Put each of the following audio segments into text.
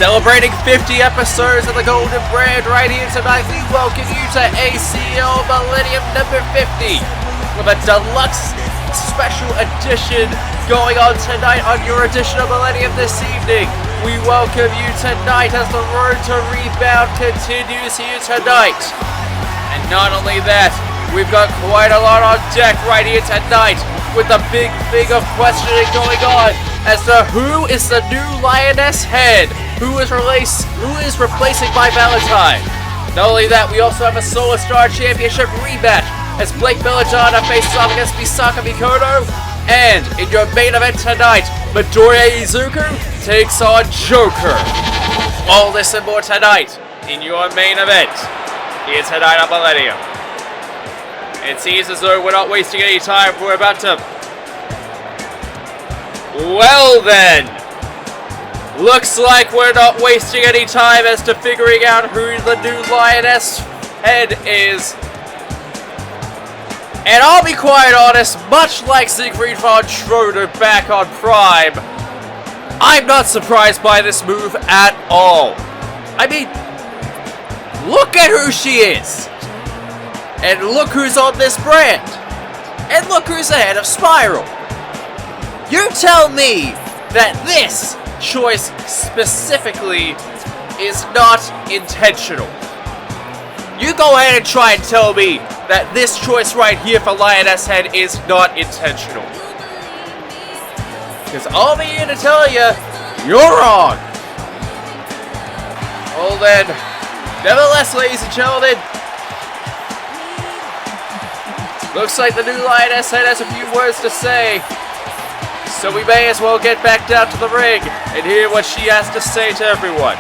Celebrating 50 episodes of the Golden Brand right here tonight, we welcome you to ACL Millennium number 50 with a deluxe special edition going on tonight on your edition of Millennium this evening. We welcome you tonight as the road to rebound continues here tonight. And not only that, we've got quite a lot on deck right here tonight with the big thing of questioning going on as to who is the new Lioness head. Who is replacing my Valentine? Not only that, we also have a Solar Star Championship rematch as Blake Belladonna faces off against Misaka Mikoto. And in your main event tonight, Midoriya Izuku takes on Joker. All this and more tonight in your main event here tonight on Millennium. It seems as though we're not wasting any time. We're about to... Well then, looks like we're not wasting any time as to figuring out who the new Lioness head is. And I'll be quite honest, much like Zachary back on Prime, I'm not surprised by this move at all. I mean, look at who she is. And look who's on this brand. And look who's ahead of Spiral. You tell me that this choice specifically is not intentional. You go ahead and try and tell me that this choice right here for Lioness head is not intentional. Because I'll be here to tell you, you're wrong. Well then, nevertheless, ladies and gentlemen, looks like the new Lioness head has a few words to say. So we may as well get back down to the ring and hear what she has to say to everyone.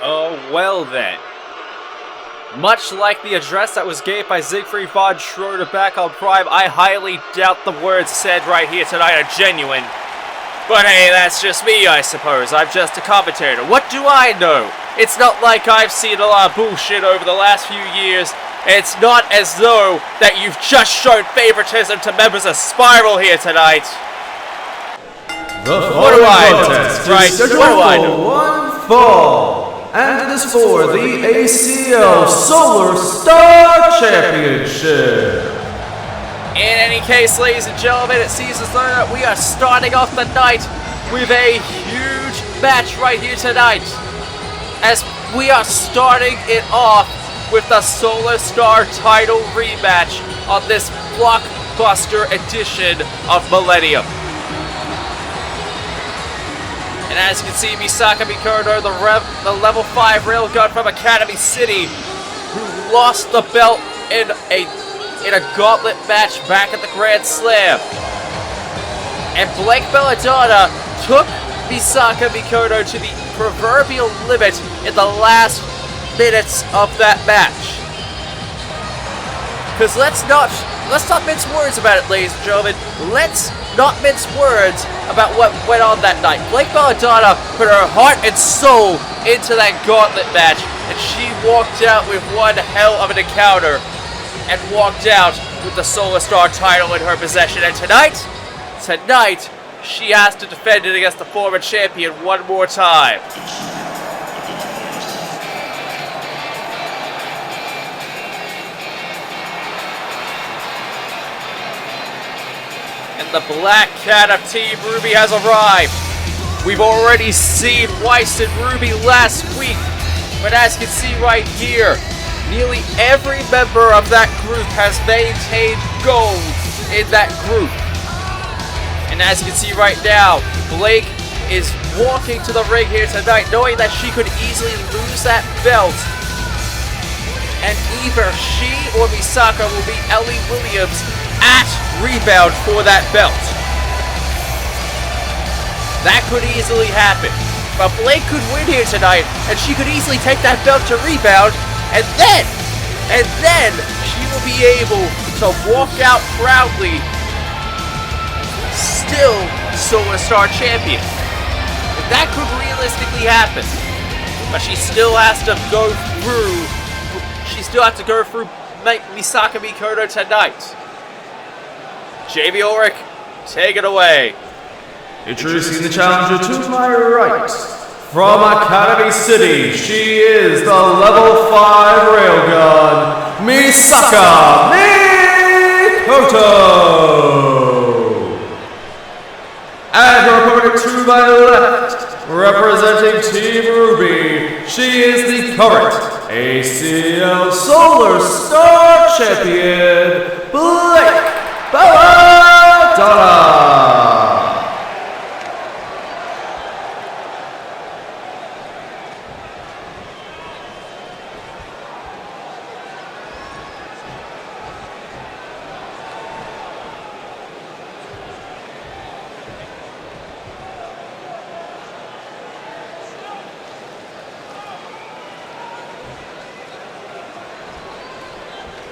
Oh, well then. Much like the address that was gave by Siegfried von Schroeder back on Prime, I highly doubt the words said right here tonight are genuine. But hey, that's just me, I suppose. I'm just a commentator. What do I know? It's not like I've seen a lot of bullshit over the last few years. It's not as though that you've just shown favoritism to members of Spiral here tonight. What do I know? Right, what do I know? One fall. And it is for the ACL Solar Star Championship. In any case, ladies and gentlemen, it seems as though that we are starting off the night with a huge match right here tonight. As we are starting it off with the Solar Star title rematch on this blockbuster edition of Millennium. And as you can see, Misaka Mikoto, the level 5 railgun from Academy City, who lost the belt in a gauntlet match back at the Grand Slam. And Blake Belladonna took Misaka Mikoto to the proverbial limit in the last minutes of that match. Because let's not mince words about it, ladies and gentlemen. Let's not mince words about what went on that night. Blake Belladonna put her heart and soul into that gauntlet match, and she walked out with one hell of an encounter, and walked out with the Solar Star title in her possession. And tonight, she has to defend it against the former champion one more time. And the Black Cat of Team Ruby has arrived. We've already seen Weiss and Ruby last week, but as you can see right here, nearly every member of that group has maintained gold in that group. And as you can see right now, Blake is walking to the ring here tonight knowing that she could easily lose that belt. And either she or Misaka will beat Ellie Williams at Rebound for that belt. That could easily happen. But Blake could win here tonight, and she could easily take that belt to Rebound, and then she will be able to walk out proudly, still Solar Star champion. And that could realistically happen. But she still has to go through Misaka Mikoto tonight. JV Ulrich, take it away. Introducing the challenger to my right. From Academy City, she is the level 5 railgun, Misaka Mikoto. And her opponent to my left, representing Team Ruby, she is the current ACL Solar Star champion, Blake Belladonna.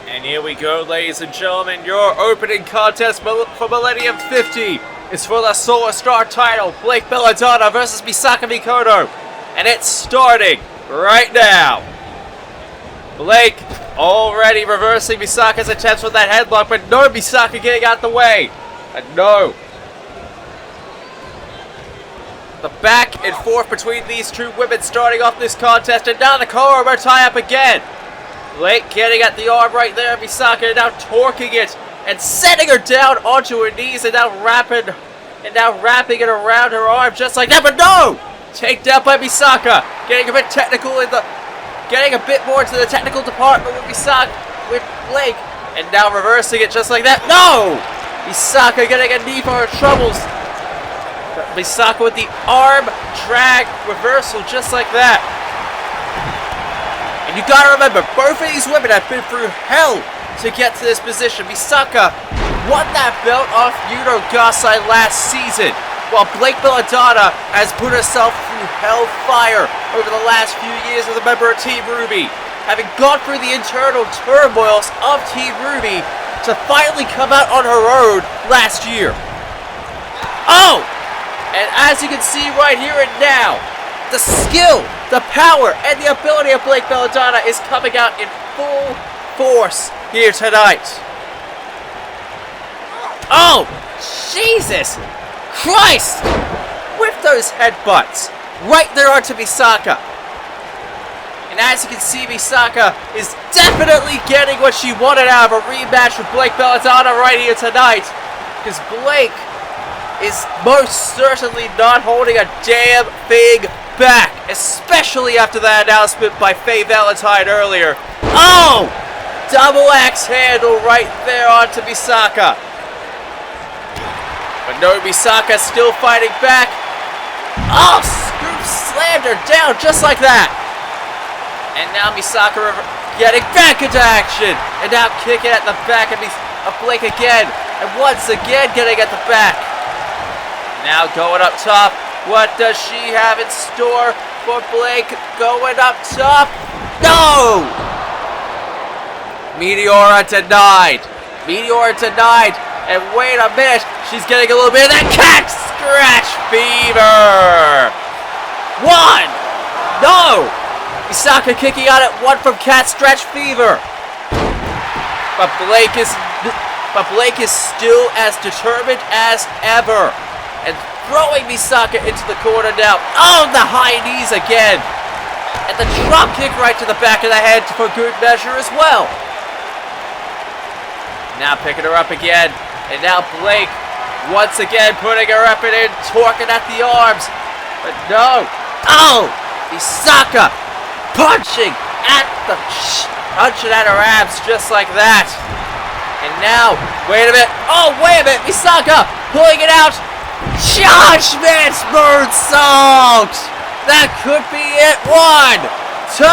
And here we go, ladies and gentlemen. Your opening contest for Millennium 50 is for the Solar Star title. Blake Belladonna versus Misaka Mikoto. And it's starting right now. Blake already reversing Misaka's attempts with that headlock, but no, Misaka getting out the way. And no. The back and forth between these two women starting off this contest, and now the collar tie up again. Blake getting at the arm right there, Misaka now torquing it and setting her down onto her knees, and now wrapping it around her arm just like that, but no! Takedown by Misaka, getting a bit more into the technical department with Blake, and now reversing it just like that. No! Misaka getting a knee for her troubles. Misaka with the arm drag reversal just like that. And you gotta remember, both of these women have been through hell to get to this position. Misaka won that belt off Yuno Gasai last season, while Blake Belladonna has put herself through hellfire over the last few years as a member of Team Ruby, having gone through the internal turmoils of Team Ruby to finally come out on her own last year. Oh! And as you can see right here and now, the skill, the power, and the ability of Blake Belladonna is coming out in full force here tonight. Oh, Jesus Christ! With those headbutts, right there onto Misaka. And as you can see, Misaka is definitely getting what she wanted out of a rematch with Blake Belladonna right here tonight. Because Blake is most certainly not holding a damn thing back, especially after that announcement by Faye Valentine earlier. Oh! Double axe handle right there onto Misaka. But no, Misaka still fighting back. Oh, scoop slammed her down just like that. And now Misaka getting back into action. And now kicking at the back of Blake again. And once again getting at the back. Now going up top. What does she have in store for Blake? Going up top. No! Meteora denied. And wait a minute. She's getting a little bit of that cat scratch fever. One. No. Misaka kicking out at one from cat scratch fever. But Blake is still as determined as ever. And throwing Misaka into the corner now. Oh, the high knees again. And the drop kick right to the back of the head for good measure as well. Now picking her up again. And now Blake once again putting her up and in, torquing at the arms. But no. Oh! Misaka punching at her abs just like that. And now, wait a minute. Oh, wait a minute. Misaka pulling it out. Judgment moonsault! That could be it. 1, 2.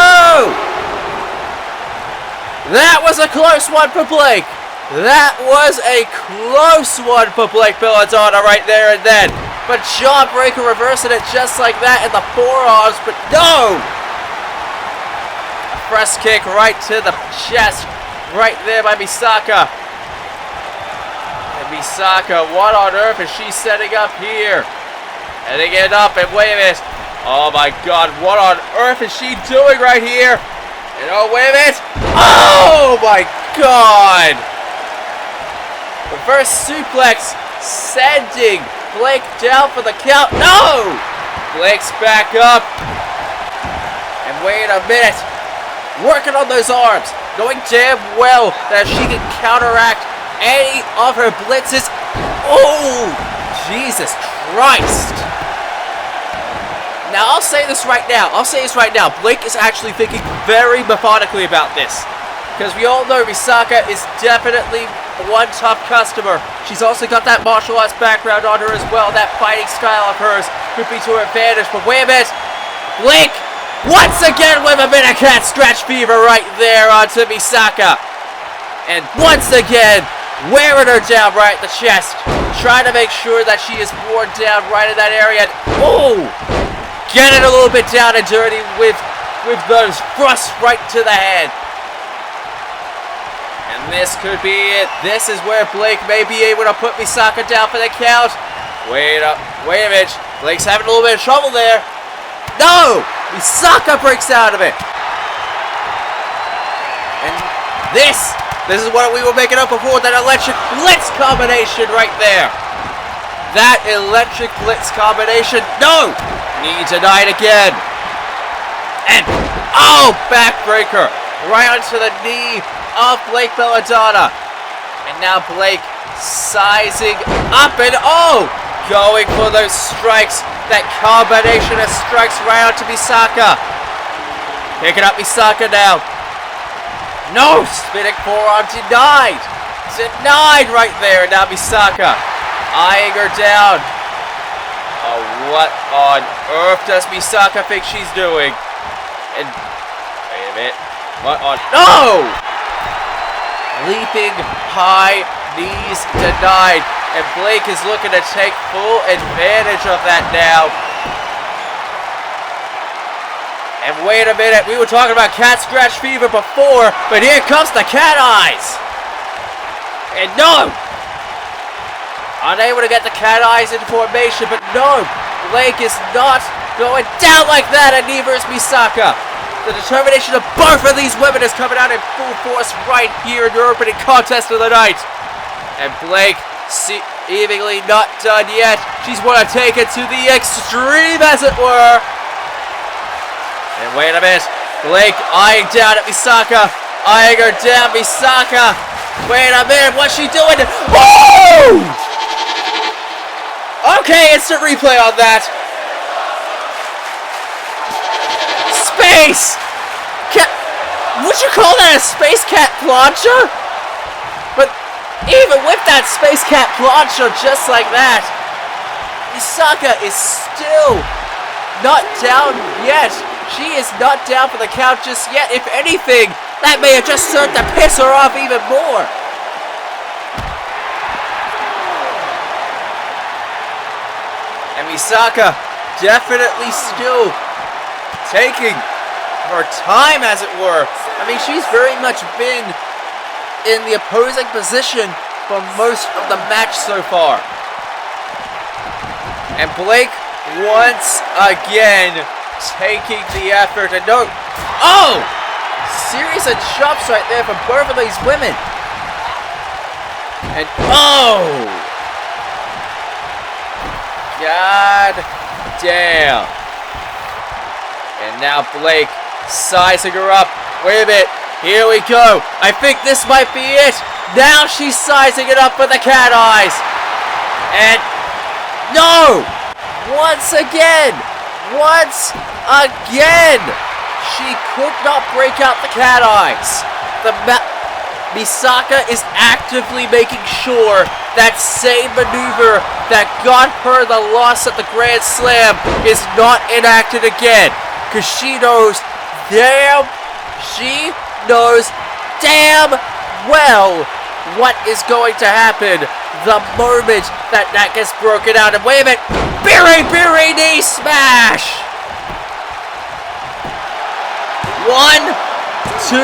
That was a close one for Blake. That was a close one for Blake Belladonna right there and then. But jawbreaker reversing it just like that in the forearms, but no! A press kick right to the chest, right there by Misaka. And Misaka, what on earth is she setting up here? Heading it up, and wait a minute. Oh my god, what on earth is she doing right here? And oh, wait a minute. Oh my god! Reverse suplex, sending Blake down for the count. No! Blake's back up. And wait a minute. Working on those arms. Going damn well that she can counteract any of her blitzes. Oh! Jesus Christ. Now, I'll say this right now. Blake is actually thinking very methodically about this. Because we all know Misaka is definitely one tough customer. She's also got that martial arts background on her as well. That fighting style of hers could be to her advantage. But wait a minute. Blake, once again with a bit of cat scratch fever right there onto Misaka. And once again, wearing her down right at the chest. Trying to make sure that she is worn down right in that area. Oh! Getting a little bit down and dirty with those thrusts right to the head. And this could be it. This is where Blake may be able to put Misaka down for the count. Wait a minute. Blake's having a little bit of trouble there. No! Misaka breaks out of it. And this is what we were making up before. That electric blitz combination right there. That electric blitz combination. No! Knee denied again. And, oh, backbreaker. Right onto the knee of Blake Belladonna. And now Blake sizing up and oh! Going for those strikes. That combination of strikes right onto Misaka. Picking up Misaka now. No! Spinning forearm denied. Denied right there. Now Misaka eyeing her down. Oh, what on earth does Misaka think she's doing? And wait a minute. What on? No! Leaping high, knees denied. And Blake is looking to take full advantage of that now. And wait a minute, we were talking about cat scratch fever before, but here comes the cat eyes. And no! Unable to get the cat eyes in formation, but no! Blake is not going down like that, and neither is Misaka. The determination of both of these women is coming out in full force right here in the opening contest of the night. And Blake, seemingly not done yet. She's want to take it to the extreme, as it were. And wait a minute. Blake eyeing down at Misaka. Eyeing her down, Misaka. Wait a minute, what's she doing? Whoa! Okay, instant replay on that. Space! Would you call that a space cat plancha? But even with that space cat plancha just like that, Misaka is still not down yet. She is not down for the count just yet. If anything, that may have just served to piss her off even more. And Misaka definitely still taking her time, as it were. I mean, she's very much been in the opposing position for most of the match so far. And Blake once again taking the effort and no. Oh! Series of chops right there for both of these women. And oh! God damn. And now Blake sizing her up. Wait a minute. Here we go. I think this might be it. Now she's sizing it up for the cat eyes. And no! Once again! She could not break out the cat eyes. Misaka is actively making sure that same maneuver that got her the loss at the Grand Slam is not enacted again. Because she knows damn well what is going to happen the moment that gets broken out. And wait a minute, Biri knee smash! 1, 2.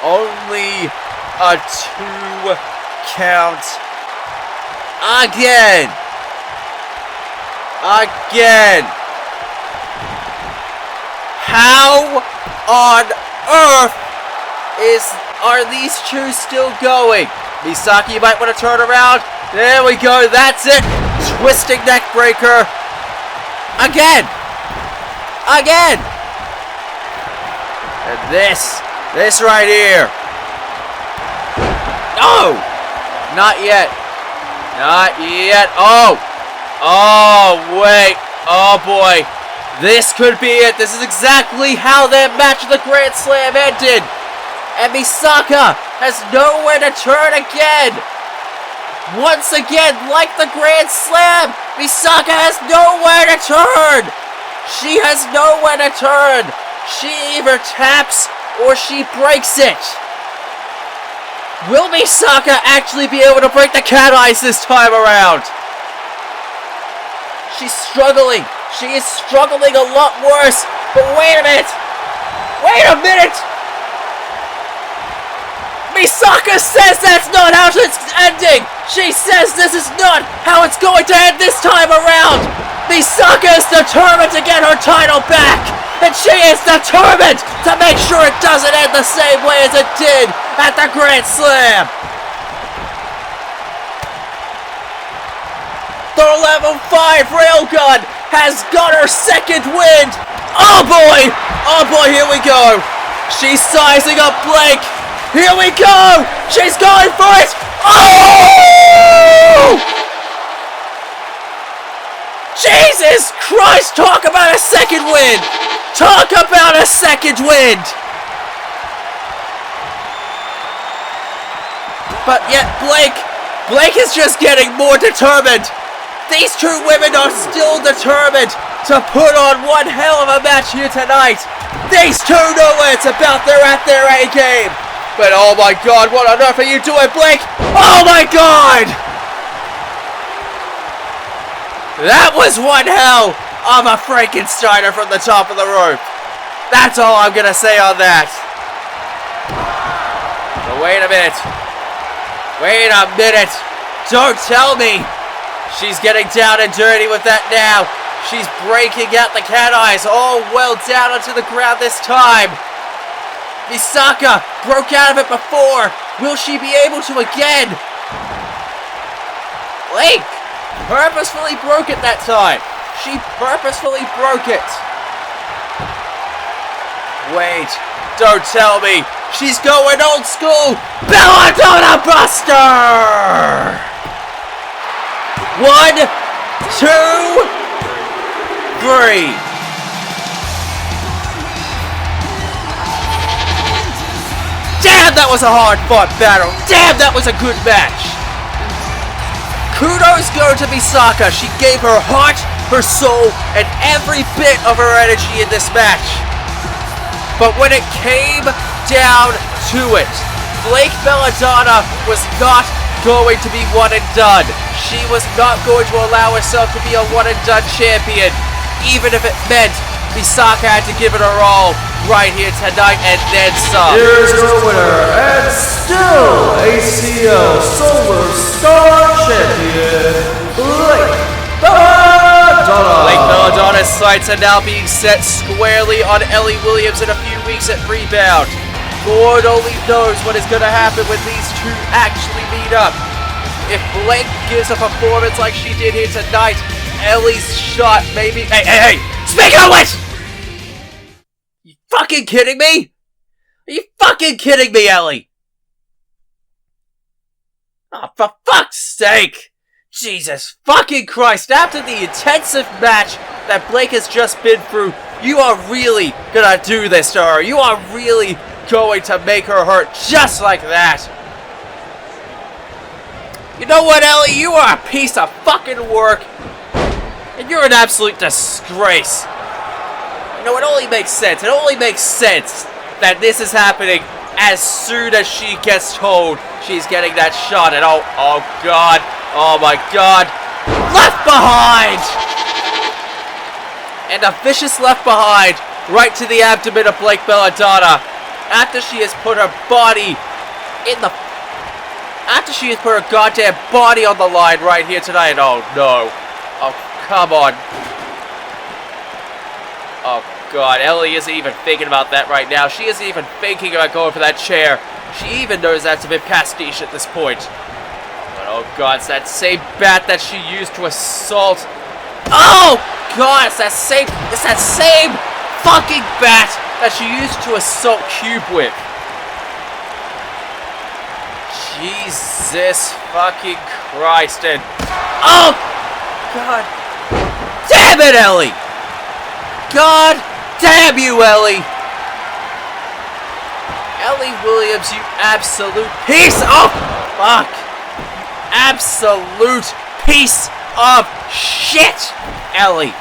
Only a 2 count. Again. How on earth are these two still going? Misaka, you might want to turn around. There we go. That's it. Twisting neck breaker. Again. And this right here. No. Not yet. Oh, wait. Oh, boy. This could be it. This is exactly how that match of the Grand Slam ended. And Misaka has nowhere to turn again. Once again, like the Grand Slam, Misaka has nowhere to turn. She has nowhere to turn. She either taps or she breaks it. Will Misaka actually be able to break the cat eyes this time around? She's struggling. She is struggling a lot worse. But wait a minute. Misaka says that's not how it's ending. She says this is not how it's going to end this time around. Misaka is determined to get her title back. And she is determined to make sure it doesn't end the same way as it did at the Grand Slam. The level 5 railgun has got her second wind. Oh boy, here we go. She's sizing up Blake. Here we go. She's going for it. Oh! Jesus Christ, talk about a second wind. But yet Blake is just getting more determined. These two women are still determined to put on one hell of a match here tonight. These two know what it's about. They're at their A game. But oh my god, what on earth are you doing, Blake? Oh my god! That was one hell of a Frankensteiner from the top of the rope. That's all I'm gonna say on that. But wait a minute. Don't tell me. She's getting down and dirty with that now. She's breaking out the cat eyes all well down onto the ground this time. Misaka broke out of it before. Will she be able to again? Blake purposefully broke it that time. She purposefully broke it. Wait, don't tell me. She's going old school. Belladonna Buster! 1, 2, 3. Damn, that was a hard-fought battle. Damn, that was a good match. Kudos go to Misaka. She gave her heart, her soul, and every bit of her energy in this match. But when it came down to it, Blake Belladonna was not going to be one and done. She was not going to allow herself to be a one and done champion, even if it meant Misaka had to give it her all right here tonight and then some. Here's your winner and still ACL Solar Star Champion, Blake Belladonna. Blake Belladonna's sights are now being set squarely on Ellie Williams in a few weeks at Rebound. Lord only knows what is going to happen when these two actually meet up. If Blake gives a performance like she did here tonight, Ellie's shot maybe... Hey! Speaking of which! You fucking kidding me? Are you fucking kidding me, Ellie? Oh, for fuck's sake! Jesus fucking Christ, after the intensive match that Blake has just been through, you are really gonna do this to her. You are really going to make her hurt just like that. You know what, Ellie? You are a piece of fucking work. And you're an absolute disgrace. You know, it only makes sense. It only makes sense that this is happening as soon as she gets told she's getting that shot. And oh God. Oh my God. Left behind! And a vicious left behind right to the abdomen of Blake Belladonna. After she has put her body in the... After she has put her goddamn body on the line right here tonight. Oh no. Oh, come on. Oh God, Ellie isn't even thinking about that right now. She isn't even thinking about going for that chair. She even knows that's a bit pastiche at this point. But oh God, it's that same bat that she used to assault. Oh God, it's that same fucking bat that she used to assault Cube with. Jesus fucking Christ, and oh God damn it, Ellie! God damn you, Ellie! Ellie Williams, you absolute piece of fuck! Absolute piece of shit, Ellie!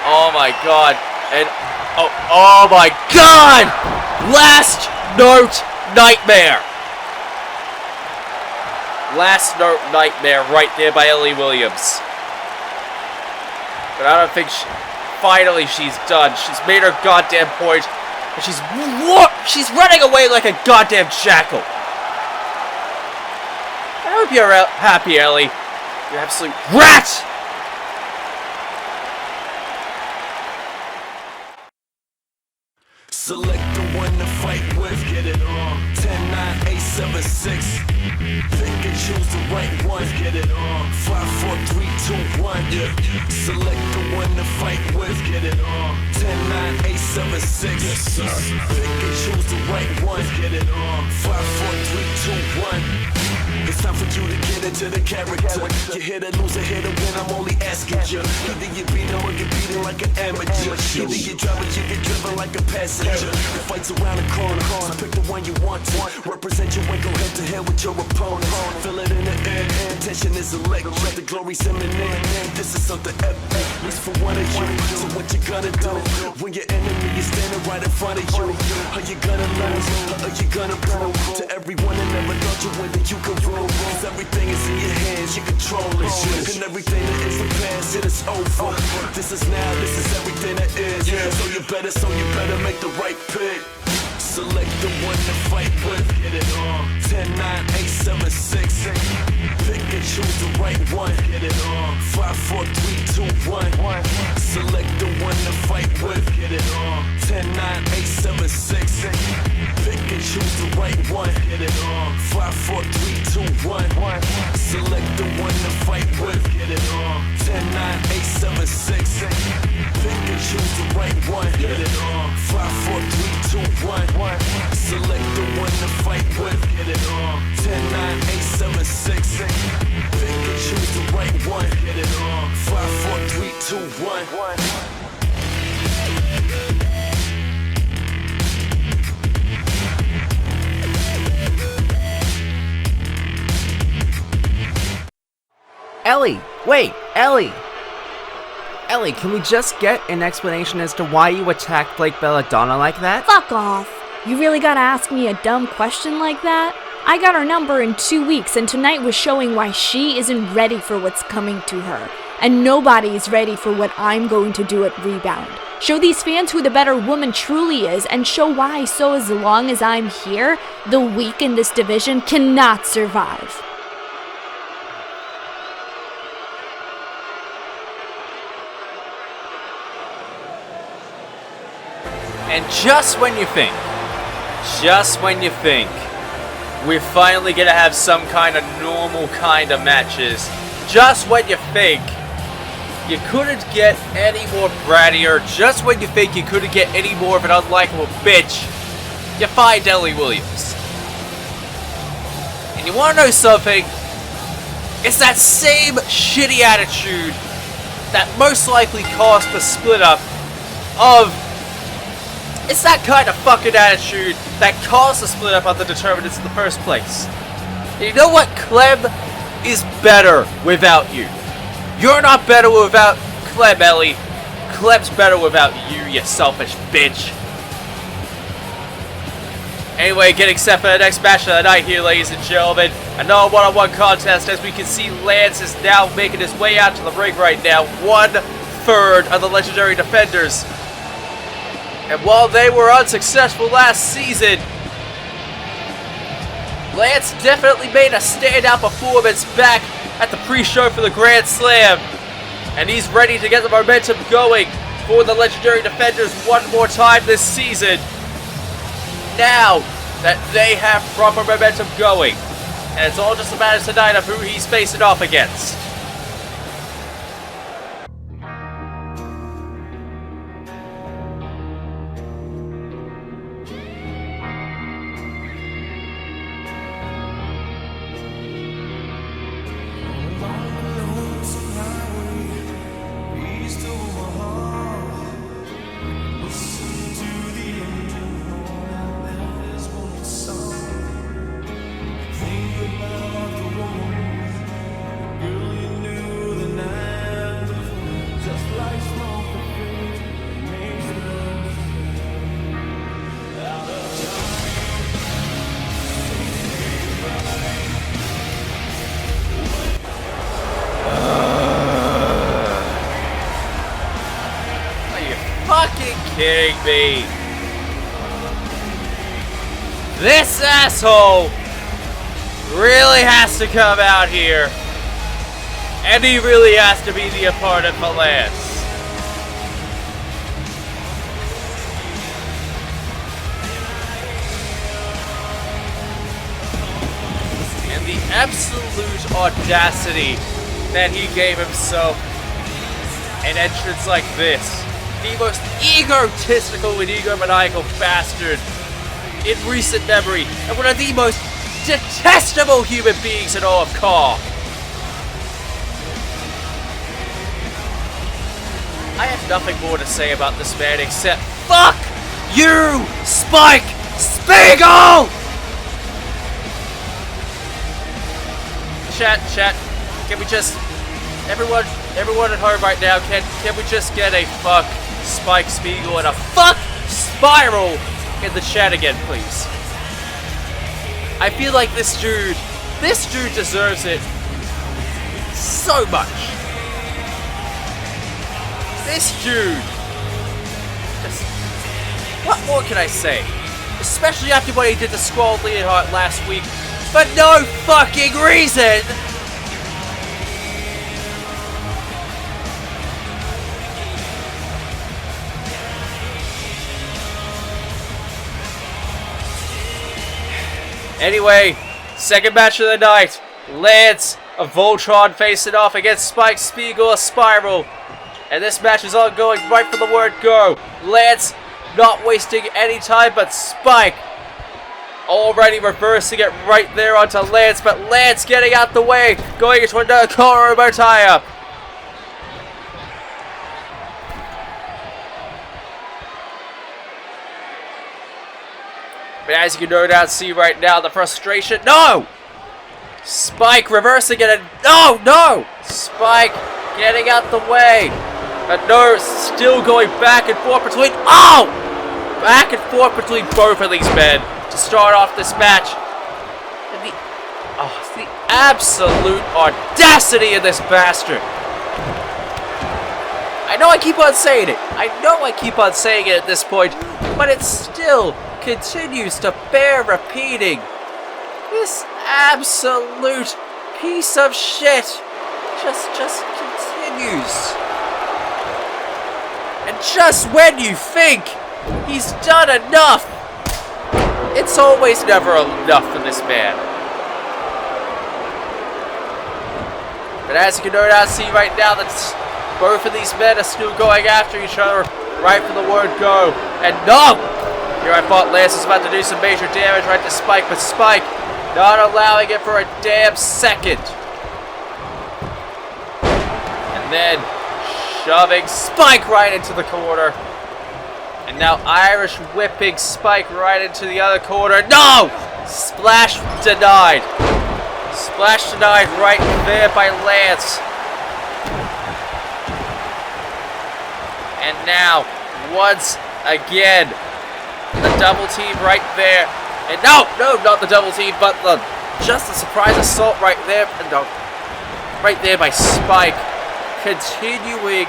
Oh my God, and oh my God! Last note nightmare! Last note nightmare right there by Ellie Williams. But I don't think finally she's done. She's made her goddamn point, and she's running away like a goddamn jackal. I hope you're happy, Ellie. You absolute rat! Select the one to fight with, get it on. 10-9-8-7-6. Pick and choose the right one, get it on. 5-4-3-2-1, yeah. Select the one to fight with, get it on. 10-9-8-7-6. Yes, sir. Pick and choose the right one, get it on. 5-4-3-2-1. It's time for you to get into the character. You hit or lose or hit or win, I'm only asking you. Either you beat him or you beat him like an amateur. Either you drive or you get driven like a passenger. The fight's around the corner, so pick the one you want to. Represent you and go head to head with your opponent. Feel it in the air, tension is electric. The glory's imminent, this is something epic. At least for one of you, so what you gonna do? When your enemy is standing right in front of you, are you gonna lose, or are you gonna prove to everyone that never thought you win that you can rule? Cause everything is in your hands, you control it. And everything that is the past, it is over. This is now, this is everything that is. So you better make the right pick. Select the one to fight with, get it on. 10-9-8-7-6. Pick and choose the right one, get it on. 5-4-3-2-1. Select the one to fight with, get it on. 10-9-8-7-6. Pick and choose the right one, get it on. 5-4-3-2-1. Select the one to fight with, get it on. 10-9-8-7-6. Pick and choose the right one, get it on. 5-4-3-2-1. Select the one to fight with, get it on. 10-9-8-7-6. Pick and choose the right one, get it on. 5-4-3-2-1. Ellie! Wait, Ellie! Ellie, can we just get an explanation as to why you attacked Blake Belladonna like that? Fuck off. You really gotta ask me a dumb question like that? I got her number in 2 weeks, and tonight was showing why she isn't ready for what's coming to her. And nobody is ready for what I'm going to do at Rebound. Show these fans who the better woman truly is, and show why, so as long as I'm here, the weak in this division cannot survive. And just when you think we're finally gonna have some kind of normal kind of matches, just when you think you couldn't get any more brattier, just when you think you couldn't get any more of an unlikable bitch, you find Ellie Williams. And you wanna know something? It's that same shitty attitude that most likely caused the split up of... It's that kind of fucking attitude that caused the split up of the Determinants in the first place. And you know what? Clem is better without you. You're not better without Clem, Ellie. Clem's better without you, you selfish bitch. Anyway, getting set for the next match of the night here, ladies and gentlemen. Another one-on-one contest. As we can see, Lance is now making his way out to the ring right now. 1/3 of the Legendary Defenders. And while they were unsuccessful last season, Lance definitely made a standout performance back at the pre-show for the Grand Slam. And he's ready to get the momentum going for the Legendary Defenders one more time this season. Now that they have proper momentum going. And it's all just a matter tonight of who he's facing off against. Kidding me. This asshole really has to come out here, and he really has to be the opponent for Lance. And the absolute audacity that he gave himself an entrance like this. The most egotistical and egomaniacal bastard in recent memory, and one of the most detestable human beings in all of Caw. I have nothing more to say about this man except fuck you, Spike Spiegel! Chat, can we just... Everyone at home right now, can we just get a fuck Spike Spiegel and a fuck Spiral in the chat again, please? I feel like this dude deserves it so much. This dude, what more can I say? Especially after what he did to Squall Leonhardt last week, for no fucking reason! Anyway, second match of the night. Lance of Voltron facing off against Spike Spiegel of Spiral. And this match is all going right from the word go. Lance not wasting any time, but Spike already reversing it right there onto Lance. But Lance getting out the way, going into another Korobo tie-up. But as you can no doubt see right now, the frustration... No! Spike reversing it and... No! Spike getting out the way. But no, still going back and forth between... Oh! Back and forth between both of these men to start off this match. And the absolute audacity of this bastard. I know I keep on saying it. I know I keep on saying it at this point, but it still continues to bear repeating. This absolute piece of shit just continues. And just when you think he's done enough, it's always never enough for this man. But as you can no doubt see right now, that both of these men are still going after each other right from the word go. And no! Here I thought Lance was about to do some major damage right to Spike, but Spike not allowing it for a damn second. And then shoving Spike right into the corner. And now Irish whipping Spike right into the other corner. No! Splash denied. Splash denied right there by Lance. And now, once again, the double team right there. And no, not the double team, but just the surprise assault right there. No, right there by Spike. Continuing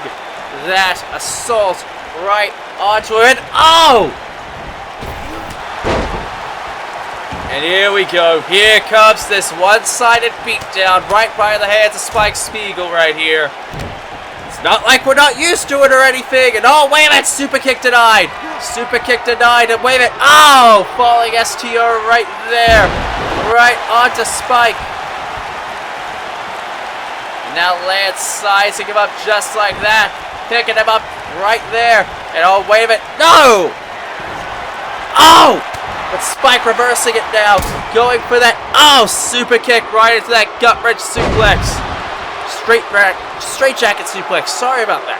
that assault right onto it. Oh! And here we go. Here comes this one-sided beatdown right by the hands of Spike Spiegel right here. It's not like we're not used to it or anything. And oh, wait a minute, super kick denied. Super kick denied, and wait a minute. Oh, falling STO right there. Right onto Spike. Now Lance sizing him up just like that. Picking him up right there. And oh, wait a minute. No! Oh! But Spike reversing it now. Going for that. Oh, super kick right into that gut wrench suplex. Straight jacket suplex. Sorry about that.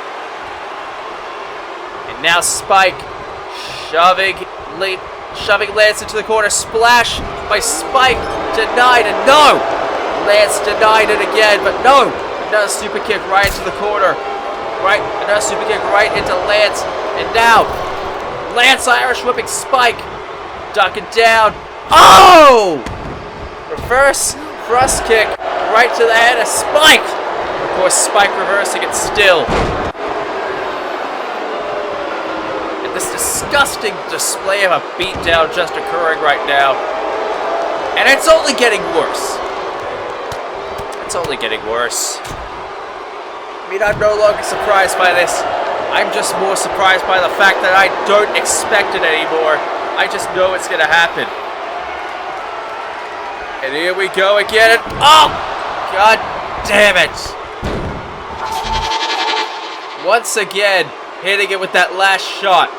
And now Spike shoving Lance into the corner. Splash by Spike. Denied. And no! Lance denied it again, but no! Another super kick right into the corner. Right, another super kick right into Lance. And now, Lance Irish whipping Spike. Ducking down. Oh! Reverse thrust kick right to the head of Spike. Of course, Spike reversing it still. And this disgusting display of a beatdown just occurring right now. And it's only getting worse. It's only getting worse. I mean, I'm no longer surprised by this. I'm just more surprised by the fact that I don't expect it anymore. I just know it's gonna happen. And here we go again. And oh! God damn it! Once again, hitting it with that last shot.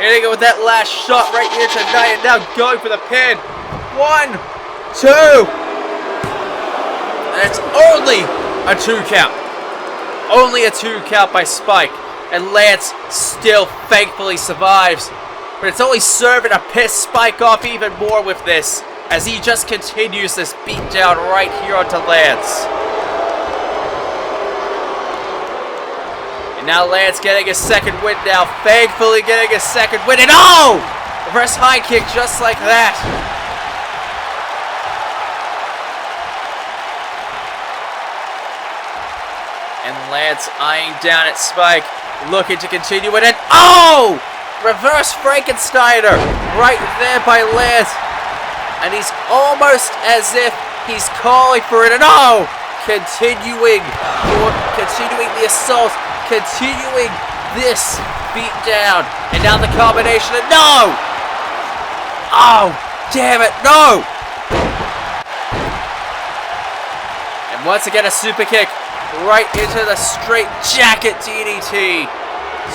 Hitting it with that last shot right here tonight. And now going for the pin. 1, 2. And it's only a 2 count. Only a 2 count by Spike. And Lance still thankfully survives. But it's only serving to piss Spike off even more with this, as he just continues this beatdown right here onto Lance. And now Lance getting a second win now. Thankfully getting a second win. And oh! Reverse high kick just like that. And Lance eyeing down at Spike, looking to continue it, and oh! Reverse Frankensteiner right there by Lance. And he's almost as if he's calling for it, and oh! Continuing the assault, continuing this beatdown. And now the combination, and no! Oh, damn it, no! And once again a super kick. Right into the straight jacket DDT.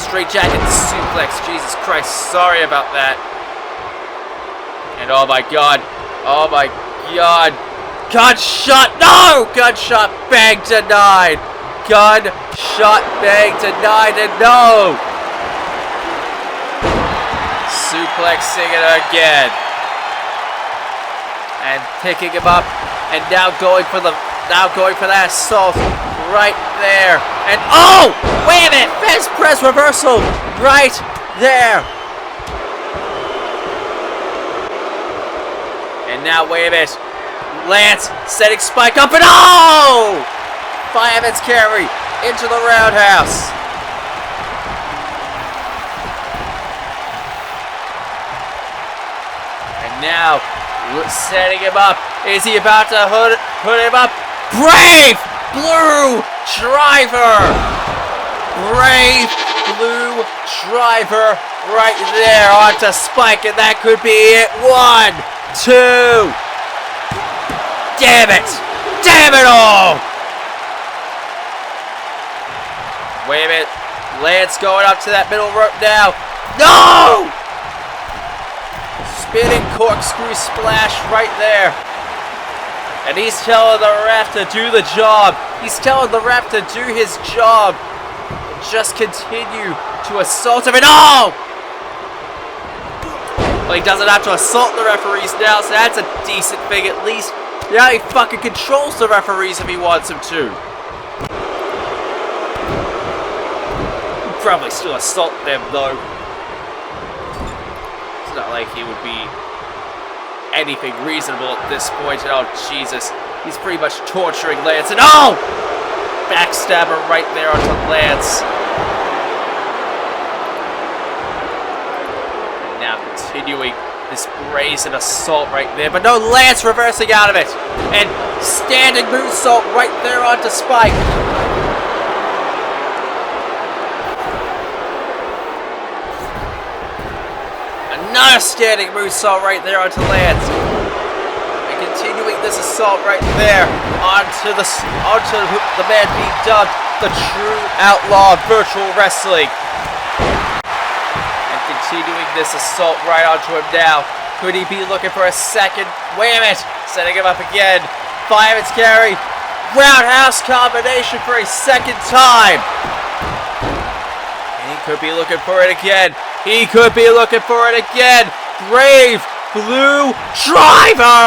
Straight jacket suplex. Jesus Christ. Sorry about that. And oh my god. Oh my god. Gunshot. No! Gunshot bang denied. Gunshot bang denied. And no! Suplexing it again. And picking him up. And now going for the Now going for that assault right there. And oh! Wait a minute! Fence press reversal right there. And now, wait a minute. Lance setting Spike up and oh! Fireman's carry into the roundhouse. And now, setting him up. Is he about to hood him up? Brave Blue Driver! Brave Blue Driver right there onto Spike, and that could be it. 1, 2. Damn it! Damn it all! Wait a minute. Lance going up to that middle rope now. No! Spinning corkscrew splash right there. And he's telling the ref to do the job. He's telling the ref to do his job. Just continue to assault him. And oh! Well, he doesn't have to assault the referees now, so that's a decent thing at least. Yeah, he fucking controls the referees if he wants him to. He'd probably still assault them, though. It's not like he would be anything reasonable at this point. Oh, Jesus. He's pretty much torturing Lance. And oh! Backstabber right there onto Lance. Now continuing this brazen assault right there, but no, Lance reversing out of it. And standing moonsault right there onto Spike. Another standing moonsault right there onto Lance. And continuing this assault right there onto the man being dubbed the True Outlaw of Virtual Wrestling. Continuing this assault right onto him now. Could he be looking for a second? Wait a minute. Setting him up again. Fireman's carry. Roundhouse combination for a second time. And he could be looking for it again. He could be looking for it again. Brave Blue Driver.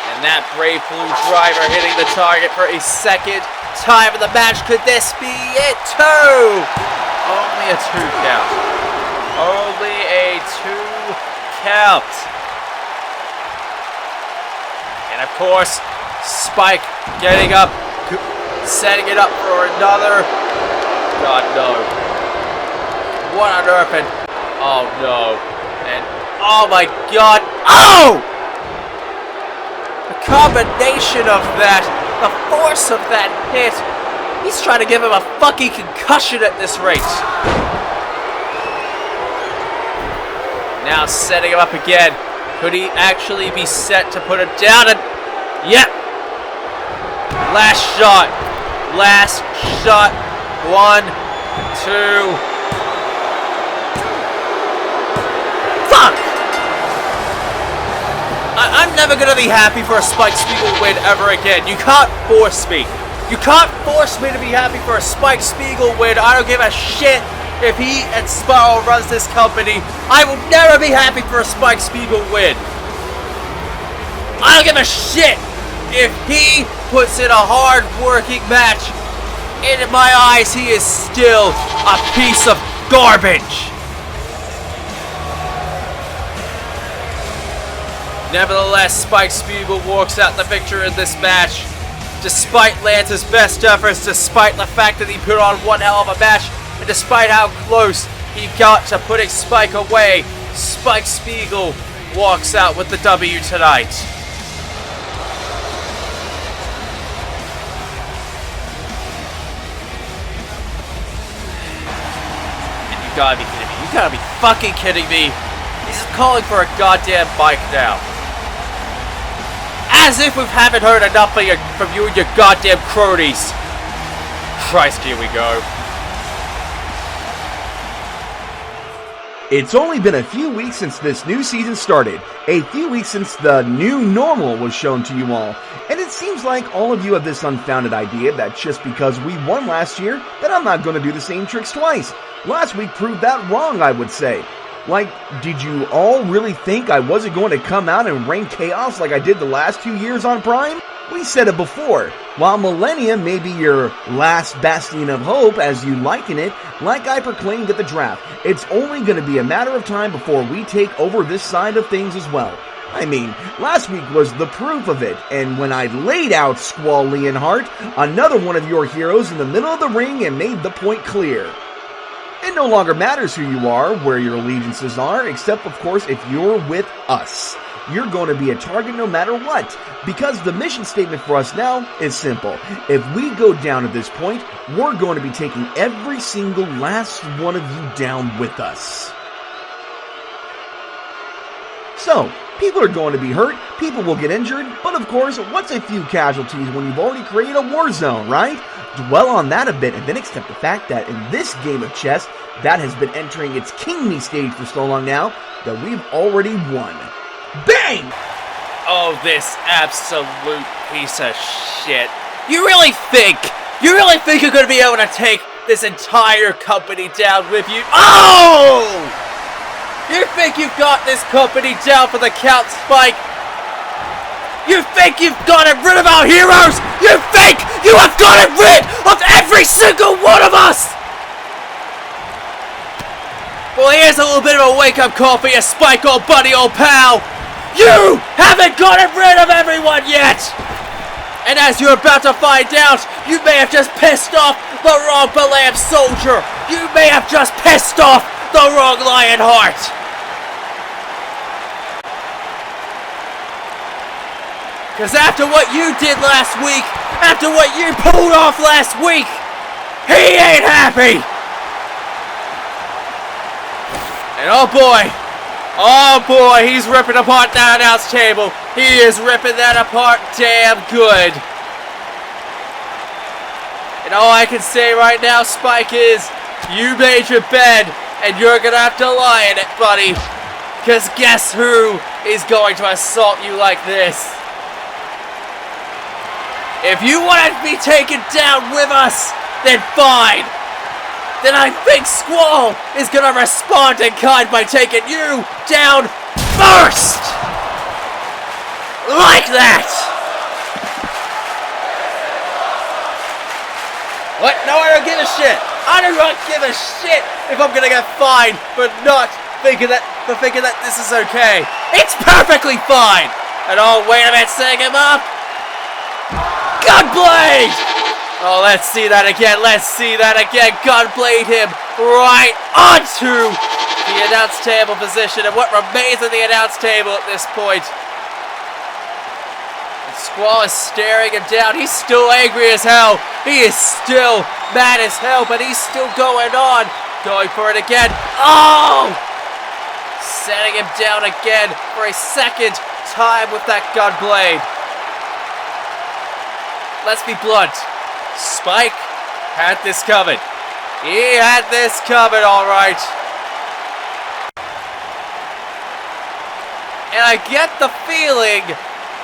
And that Brave Blue Driver hitting the target for a second time in the match. Could this be it? 2. Only a 2 count. Only a 2 count. And of course, Spike getting up, setting it up for another. God no. What on earth? And oh no. And oh my God. Oh! The combination of that. The force of that hit. He's trying to give him a fucking concussion at this rate. Now setting him up again. Could he actually be set to put him down? And yep. Last shot. Last shot. 1, 2. Fuck! I'm never gonna be happy for a Spike Spiegel win ever again. You can't force me. You can't force me to be happy for a Spike Spiegel win. I don't give a shit if he and Sparrow runs this company. I will never be happy for a Spike Spiegel win. I don't give a shit if he puts in a hard-working match. In my eyes, he is still a piece of garbage. Nevertheless, Spike Spiegel walks out the victor in this match. Despite Lance's best efforts, despite the fact that he put on one hell of a match, and despite how close he got to putting Spike away, Spike Spiegel walks out with the W tonight. And you gotta be kidding me. You gotta be fucking kidding me. He's calling for a goddamn bike now. As if we haven't heard enough from you and your goddamn cronies. Christ, here we go. It's only been a few weeks since this new season started, a few weeks since the new normal was shown to you all, and it seems like all of you have this unfounded idea that just because we won last year, that I'm not going to do the same tricks twice. Last week proved that wrong, I would say. Like, did you all really think I wasn't going to come out and rain chaos like I did the last 2 years on Prime? We said it before, while Millennium may be your last bastion of hope as you liken it, like I proclaimed at the draft, it's only going to be a matter of time before we take over this side of things as well. I mean, last week was the proof of it, and when I laid out Squall Leonhardt, another one of your heroes in the middle of the ring and made the point clear. It no longer matters who you are, where your allegiances are, except of course if you're with us. You're going to be a target no matter what, because the mission statement for us now is simple. If we go down at this point, we're going to be taking every single last one of you down with us. So, people are going to be hurt, people will get injured, but of course, what's a few casualties when you've already created a war zone, right? Dwell on that a bit and then accept the fact that in this game of chess, that has been entering its kingly stage for so long now, that we've already won. Bang! Oh, this absolute piece of shit. You really think you're going to be able to take this entire company down with you? Oh! You think you've got this company down for the count, Spike? You think you've gotten rid of our heroes? You think you have gotten rid of every single one of us? Well, here's a little bit of a wake-up call for you, Spike, old buddy, old pal. You haven't gotten rid of everyone yet! And as you're about to find out, you may have just pissed off the wrong Belam soldier. You may have just pissed off the wrong Lionheart. Because after what you did last week, after what you pulled off last week, he ain't happy! And oh boy, he's ripping apart that announce table. He is ripping that apart damn good. And all I can say right now, Spike, is you made your bed, and you're gonna have to lie in it, buddy. Because guess who is going to assault you like this? If you want to be taken down with us, then fine. Then I think Squall is gonna respond in kind by taking you down first! Like that! What? No, I don't give a shit! I do not give a shit if I'm gonna get fined for not thinking that this is okay. It's perfectly fine! And oh, wait a minute, setting him up! Gunblade! Oh, let's see that again. Gunblade him right onto the announce table position and what remains of the announce table at this point. And Squall is staring him down. He's still angry as hell. He is still mad as hell, but he's still going on. Going for it again. Oh! Setting him down again for a second time with that Gunblade. Let's be blunt. Spike had this covered. He had this covered, all right. And I get the feeling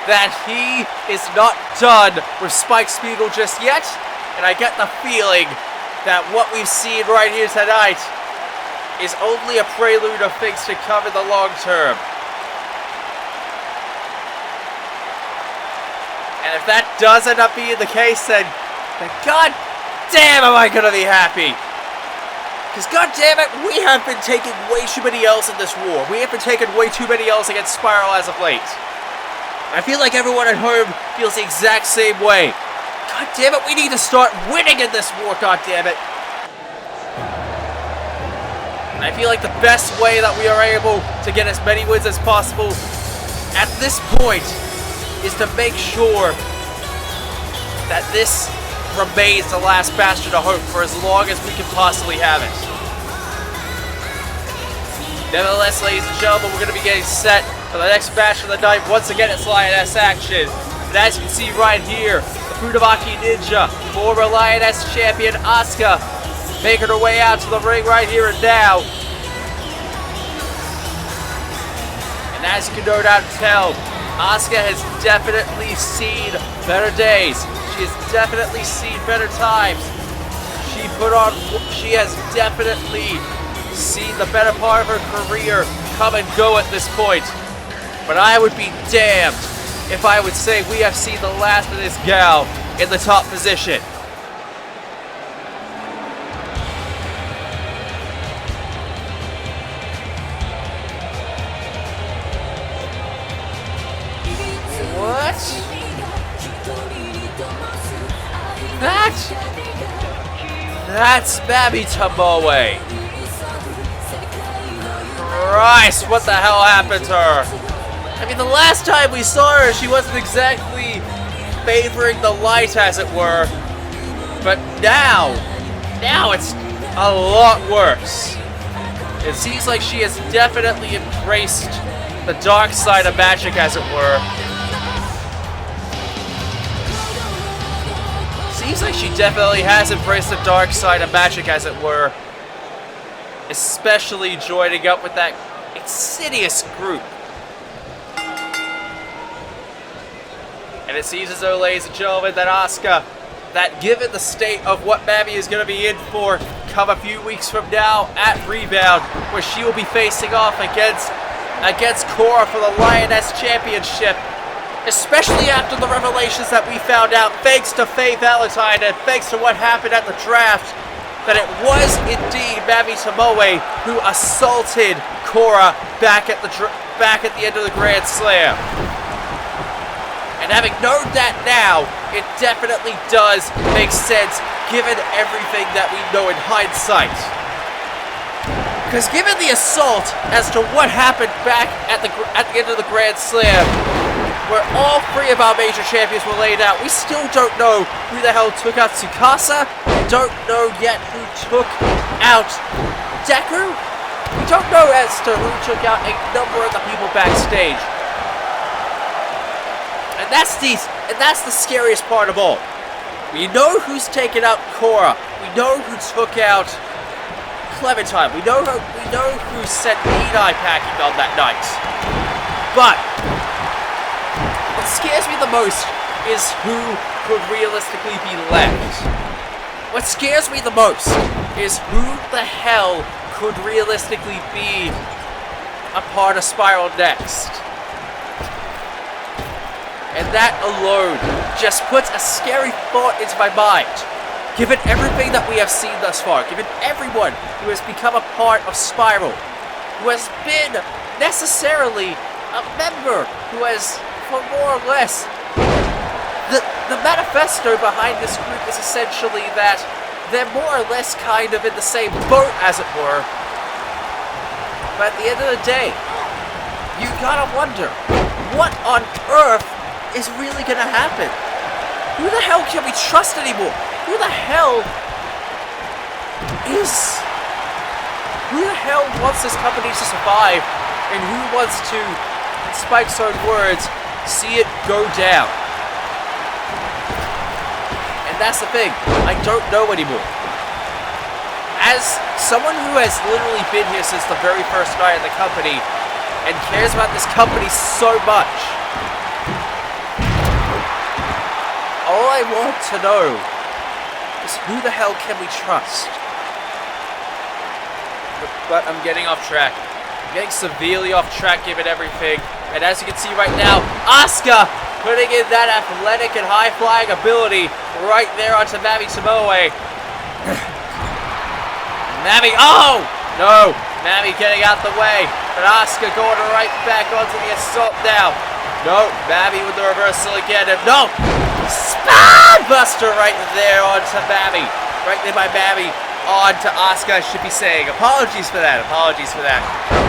that he is not done with Spike Spiegel just yet. And I get the feeling that what we've seen right here tonight is only a prelude of things to come in the long term. And if that does end up being the case, then god damn am I gonna be happy. Because god damn it, we have been taking way too many L's in this war. We have been taking way too many L's against Spiral as of late. I feel like everyone at home feels the exact same way. God damn it, we need to start winning in this war, god damn it. And I feel like the best way that we are able to get as many wins as possible at this point is to make sure that this remains the last bastion of hope for as long as we can possibly have it. Nevertheless, ladies and gentlemen, we're going to be getting set for the next match of the night. Once again, it's Lioness action. And as you can see right here, the Funabaki Ninja, former Lioness Champion Asuka, making her way out to the ring right here and now. And as you can no doubt tell, Asuka has definitely seen better days. She has definitely seen better times. She has definitely seen the better part of her career come and go at this point. But I would be damned if I would say we have seen the last of this gal in the top position. What? That's Mami Tomoe. Christ, what the hell happened to her? I mean, the last time we saw her, she wasn't exactly favoring the light, as it were. But now it's a lot worse. It seems like she has definitely embraced the dark side of magic, as it were. Seems like she definitely has embraced the dark side of magic, as it were. Especially joining up with that insidious group. And it seems as though, ladies and gentlemen, that Asuka, that given the state of what Mami is going to be in for come a few weeks from now at Rebound, where she will be facing off against Cora for the Lioness Championship, especially after the revelations that we found out thanks to Faye Valentine and thanks to what happened at the draft, that it was indeed Mami Tomoe who assaulted Cora back at the end of the Grand Slam. And having known that now, it definitely does make sense given everything that we know in hindsight. Because given the assault as to what happened back at the end of the Grand Slam, where all three of our major champions were laid out, we still don't know who the hell took out Tsukasa. We don't know yet who took out Deku. We don't know as to who took out a number of the people backstage. And that's the scariest part of all. We know who's taken out Cora. We know who took out Clementine. We know who sent Enai packing on that night. But what scares me the most is who could realistically be left. What scares me the most is who the hell could realistically be a part of Spiral next. And that alone just puts a scary thought into my mind. Given everything that we have seen thus far, given everyone who has become a part of Spiral, who has been necessarily a member, who has, for more or less, the manifesto behind this group is essentially that they're more or less kind of in the same boat, as it were. But at the end of the day, you gotta wonder, what on earth is really gonna happen? Who the hell can we trust anymore? Who the hell wants this company to survive, and who wants to, in Spike's own words, see it go down? And that's the thing, I don't know anymore. As someone who has literally been here since the very first night of the company, and cares about this company so much, all I want to know is who the hell can we trust? But I'm getting off track. I'm getting severely off track given everything. And as you can see right now, Asuka putting in that athletic and high-flying ability right there onto Mami Tomoe. Mami, oh! No! Mami getting out the way. But Asuka going right back onto the assault now. No, Mami with the reversal again. And no! Spine Buster right there onto Mami. Right there by Mami. On to Asuka, I should be saying. Apologies for that.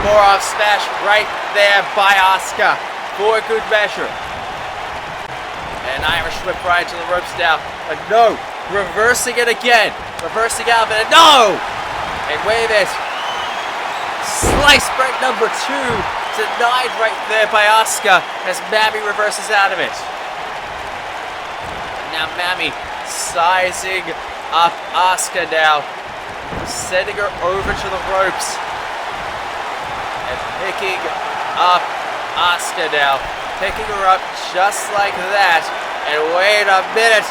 Forearm smash right there by Asuka. For good measure. And Irish whip right to the ropes now. But no. Reversing it again. Reversing out of it. No! And wait a minute. Slice break number 2. Denied right there by Asuka as Mami reverses out of it. Now Mami sizing up Asuka now, sending her over to the ropes, and picking up Asuka now, picking her up just like that, and wait a minute,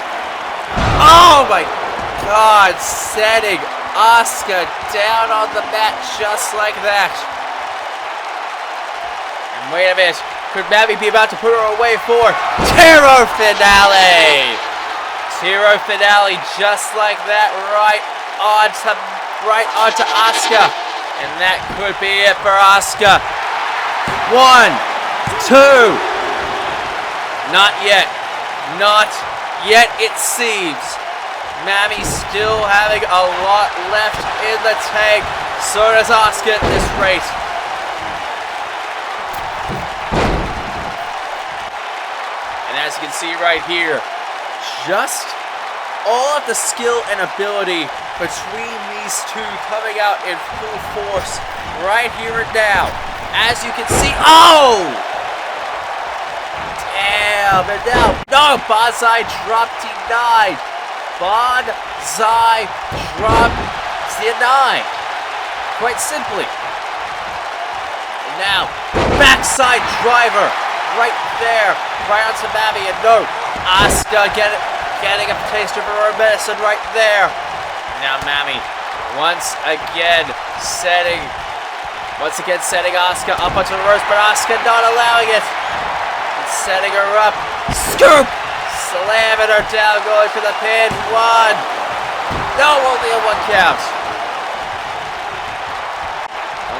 oh my god, setting Asuka down on the mat just like that. And wait a minute. Could Mami be about to put her away for Tiro Finale? Tiro Finale just like that, right onto Asuka. And that could be it for Asuka. 1, 2. Not yet. Not yet, it seems. Mami still having a lot left in the tank. So does Asuka at this rate. And as you can see right here, just all of the skill and ability between these two coming out in full force right here and now. As you can see, oh! Damn, and now, no, Banzai dropped denied. Banzai dropped denied. Quite simply. And now, backside driver right there, right onto Mami, and no, Asuka getting a taste of her own medicine right there. Now Mami, once again setting Asuka up onto the ropes, but Asuka not allowing it. And setting her up, scoop, slamming her down, going for the pin. 1, no, only a 1 count.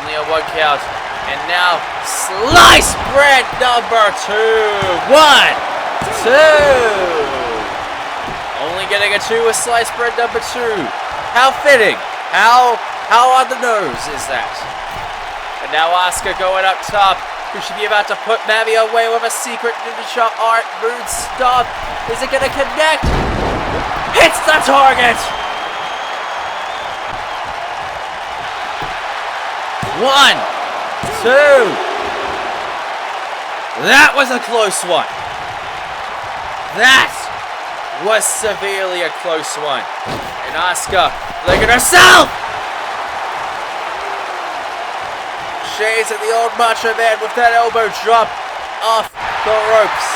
Only a 1 count. And now, slice bread number 2. 1, 2. Only getting a 2 with slice bread number 2. How fitting. How on the nose is that? And now Asuka going up top. Who should be about to put Mami away with a secret ninja art moon stomp. Is it going to connect? Hits the target. 1, 2. That was a close one. That was severely a close one. And Asuka looking at herself. Shades of the old Macho Man with that elbow drop off the ropes.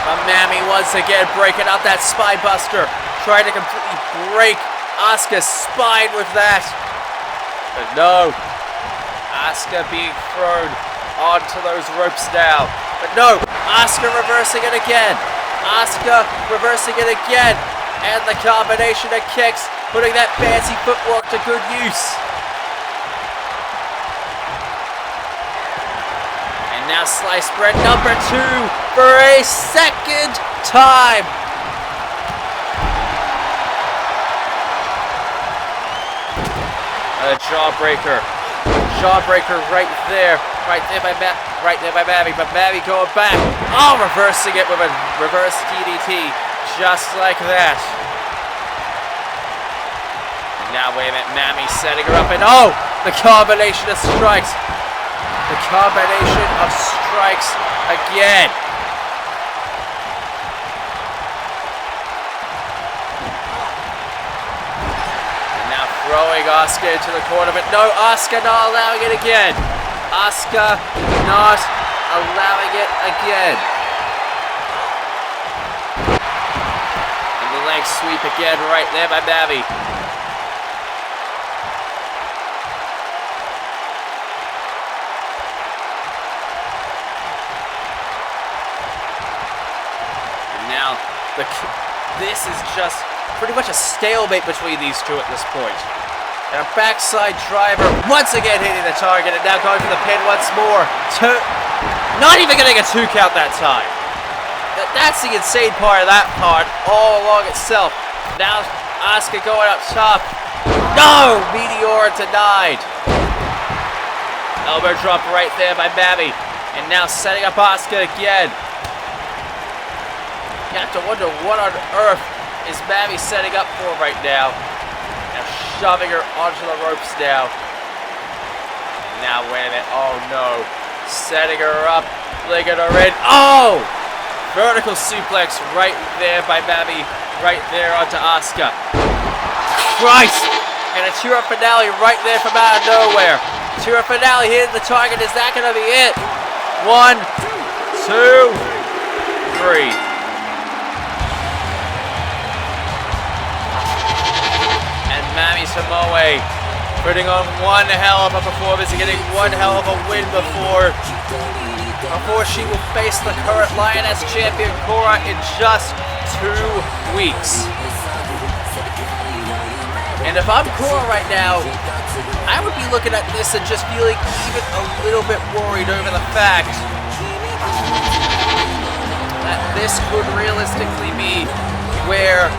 But Mami once again breaking out that spine buster, trying to completely break Asuka's spine with that. But no, Asuka being thrown onto those ropes now. But no, Asuka reversing it again. Asuka reversing it again. And the combination of kicks, putting that fancy footwork to good use. And now slice bread number 2 for a second time. A jawbreaker right there by Mami, but Mami going back, reversing it with a reverse DDT, just like that. And now wait a minute, Mami setting her up, and the combination of strikes, again. Throwing Asuka into the corner, but no, Asuka not allowing it again. Asuka not allowing it again. And the leg sweep again right there by Mami. And now, this is just pretty much a stalemate between these two at this point. And a backside driver once again hitting the target, and now going for the pin once more. Not even getting a 2 count that time. That's the insane part of that part all along itself. Now Asuka going up top. No! Meteor denied. Elbow drop right there by Mami. And now setting up Asuka again. You have to wonder what on earth is Mami setting up for right now. Now shoving her onto the ropes now. Now wait a minute. Oh no. Setting her up. Flinging her in. Vertical suplex right there by Mami. Right there onto Asuka. Christ! And a Tiro Finale right there from out of nowhere. Tiro Finale hitting the target. Is that going to be it? 1, 2, 3. Tomoe, putting on one hell of a performance and getting one hell of a win before she will face the current Lioness Champion Korra in just 2 weeks. And if I'm Korra right now, I would be looking at this and just feeling even a little bit worried over the fact that this could realistically be where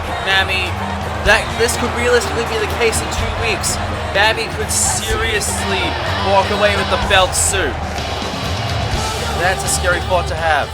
this could realistically be the case in 2 weeks. Nami could seriously walk away with the belt soon. That's a scary thought to have.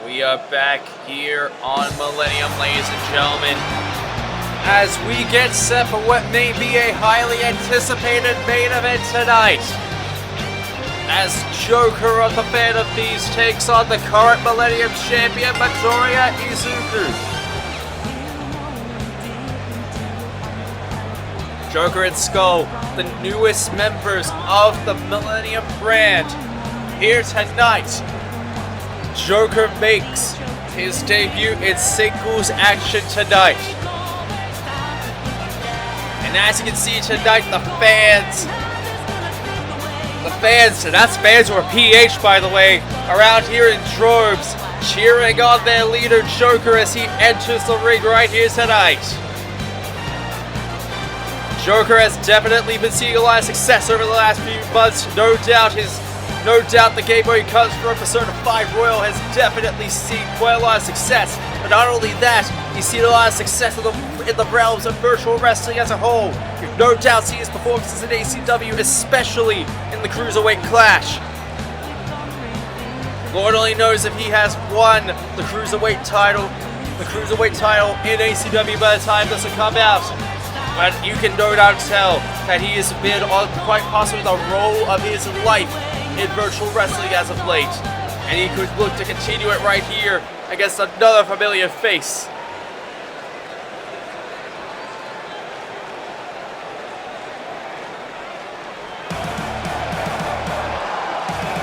We are back here on Millennium, ladies and gentlemen, as we get set for what may be a highly anticipated main event tonight. As Joker of the Phantom Thieves takes on the current Millennium Champion, Midoriya Izuku. Joker and Skull, the newest members of the Millennium brand, here tonight. Joker makes his debut in singles action tonight. And as you can see tonight, the fans, and that's fans or PH by the way, around here in droves, cheering on their leader Joker as he enters the ring right here tonight. Joker has definitely been seeing a lot of success over the last few months. No doubt the game where he comes from, Persona 5 Royal, has definitely seen quite a lot of success. But not only that, he's seen a lot of success in the realms of virtual wrestling as a whole. You've no doubt seen his performances in ACW, especially in the Cruiserweight Clash. Lord only knows if he has won the Cruiserweight title in ACW by the time this will come out. But you can no doubt tell that he has been on quite possibly the role of his life in virtual wrestling as of late, and he could look to continue it right here against another familiar face.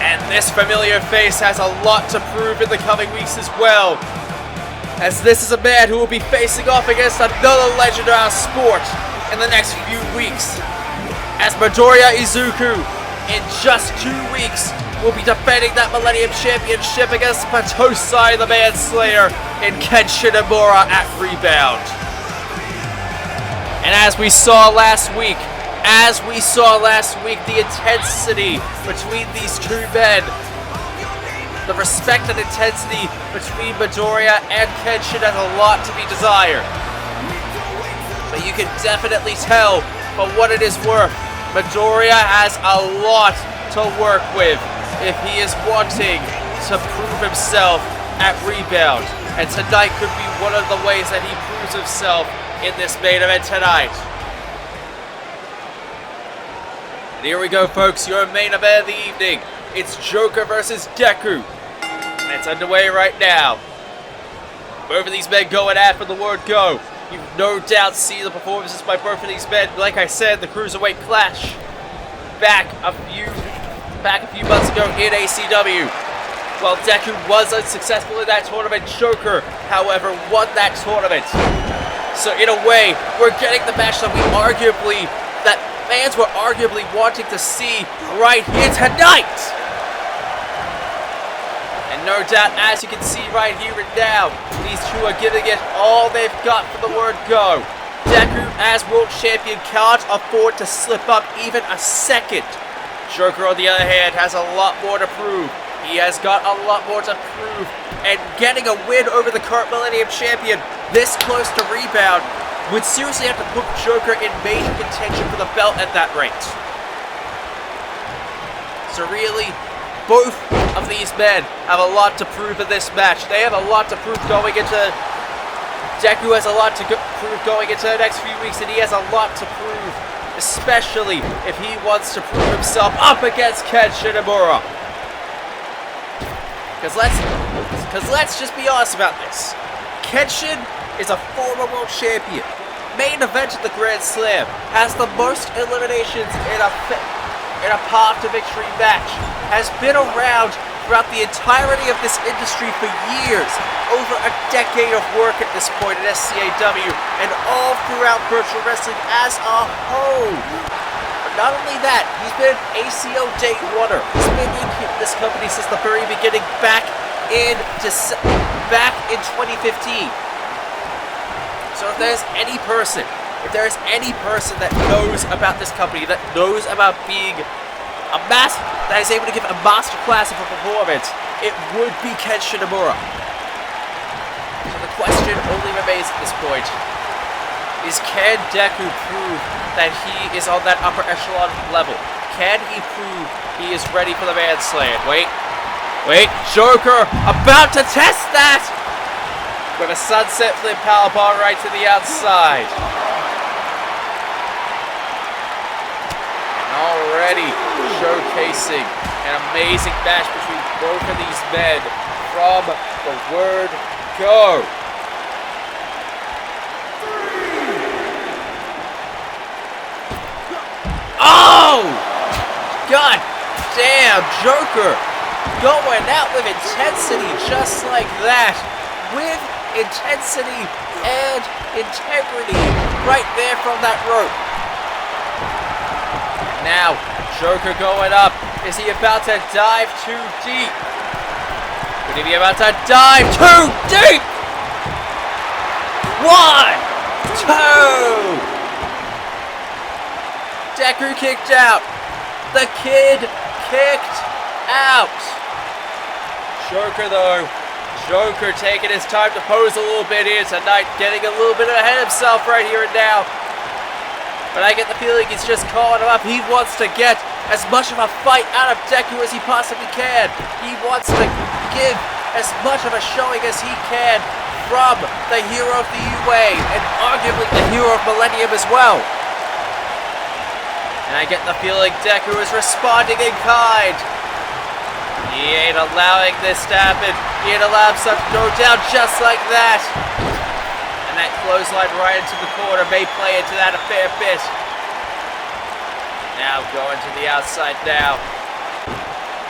And this familiar face has a lot to prove in the coming weeks as well, as this is a man who will be facing off against another legend of our sport in the next few weeks, as Midoriya Izuku in just 2 weeks will be defending that Millennium Championship against Patosai the Manslayer in Kenshin Imura at Rebound. And as we saw last week, the intensity between these two men, the respect and intensity between Midoriya and Kenshin has a lot to be desired. But you can definitely tell, for what it is worth, Midoriya has a lot to work with if he is wanting to prove himself at Rebound. And tonight could be one of the ways that he proves himself in this main event tonight. And here we go, folks, your main event of the evening. It's Joker versus Deku. And it's underway right now. Both of these men going at for the word go. You've no doubt seen the performances by both of these men. Like I said, the Cruiserweight Clash back a few months ago in ACW. Well, Deku was unsuccessful in that tournament. Joker, however, won that tournament. So in a way, we're getting the match that fans were arguably wanting to see right here tonight. And no doubt, as you can see right here and now, these two are giving it all they've got for the word go. Deku, as world champion, can't afford to slip up even a second. Joker, on the other hand, has a lot more to prove. He has got a lot more to prove. And getting a win over the current Millennium Champion this close to rebound would seriously have to put Joker in major contention for the belt at that rate. So really, both of these men have a lot to prove in this match. They have a lot to prove going into... Deku has a lot to prove going into the next few weeks, and he has a lot to prove, especially if he wants to prove himself up against Ken Shinomura. Because let's just be honest about this. Kenshin is a former world champion. Main event of the Grand Slam. Has the most eliminations in a path to victory match. Has been around throughout the entirety of this industry for years. Over a decade of work at this point at SCAW. And all throughout virtual wrestling as a whole. Not only that, he's been an ACL day oneer. He's been in this company since the very beginning, back in 2015. So if there is any person that knows about this company, that knows about being that is able to give a masterclass of a performance, it would be Ken Shinomura. So the question only remains at this point: is can Deku prove that he is on that upper echelon level? Can he prove he is ready for the Manslaying? Wait, Joker about to test that! With a sunset flip powerbomb right to the outside. And already showcasing an amazing match between both of these men from the word go. Oh! God damn, Joker going out with intensity just like that. With intensity and integrity right there from that rope. And now, Joker going up. Is he about to dive too deep? Could he be about to dive too deep? 1, 2... Deku kicked out. The kid kicked out. Joker taking his time to pose a little bit here tonight, getting a little bit ahead of himself right here and now. But I get the feeling he's just calling him up. He wants to get as much of a fight out of Deku as he possibly can. He wants to give as much of a showing as he can from the hero of the UA and arguably the hero of Millennium as well. And I get the feeling Deku is responding in kind. He ain't allowing this to happen. He ain't allowing himself to go down just like that. And that clothesline right into the corner may play into that a fair bit. Now going to the outside now.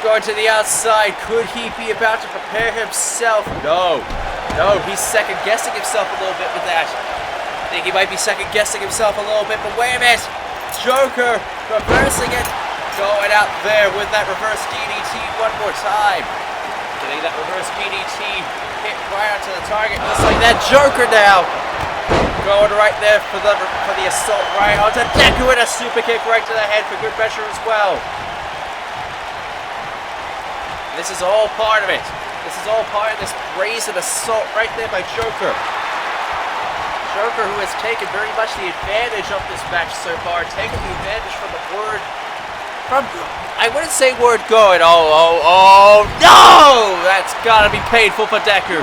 Going to the outside. Could he be about to prepare himself? No, he's second guessing himself a little bit with that. I think he might be second guessing himself a little bit, but wait a minute. Joker reversing it, going out there with that reverse DDT one more time. Getting that reverse DDT hit right onto the target, just like that. Joker now going right there for the assault right onto Deku, and a super kick right to the head for good measure as well. This is all part of it. This is all part of this brazen assault right there by Joker. Joker, who has taken very much the advantage of this match so far, taking the advantage from the word, I wouldn't say word go, and oh, no! That's gotta be painful for Deku.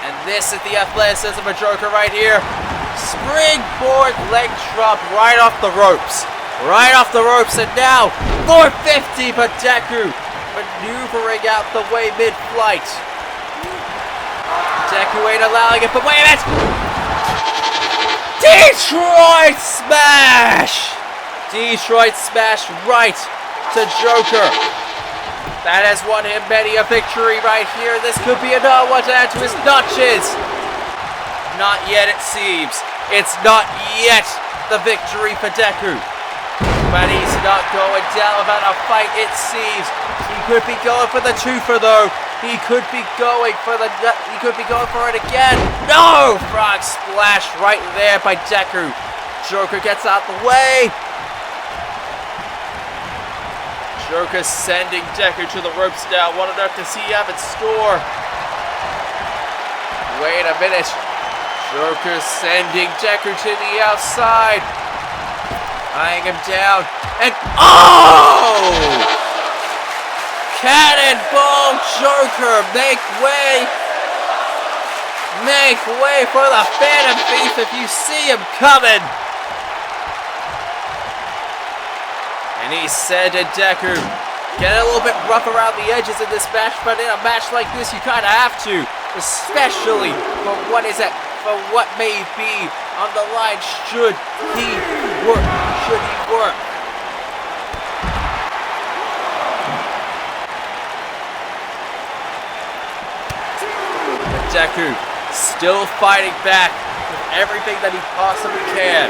And this is the athleticism of Joker right here. Springboard leg drop right off the ropes. Right off the ropes, and now 450 for Deku, maneuvering out the way mid-flight. Deku ain't allowing it, but wait a minute! Detroit Smash! Detroit Smash right to Joker. That has won him many a victory right here. This could be another one to add to his notches. Not yet, it seems. It's not yet. the victory for Deku. But he's not going down without a fight, it seems. He could be going for the twofer though. He could be going for it again. No! Frog splash right there by Deku. Joker gets out the way. Joker sending Deku to the ropes now. What on earth does he have in store? Wait a minute. Joker sending Deku to the outside. Eyeing him down. And oh! Cannonball Joker. Make way. Make way for the Phantom Thief if you see him coming. And he said to Deku, get a little bit rough around the edges in this match, but in a match like this, you kind of have to, especially for what may be on the line. Should he work? Should he work? And Deku still fighting back with everything that he possibly can.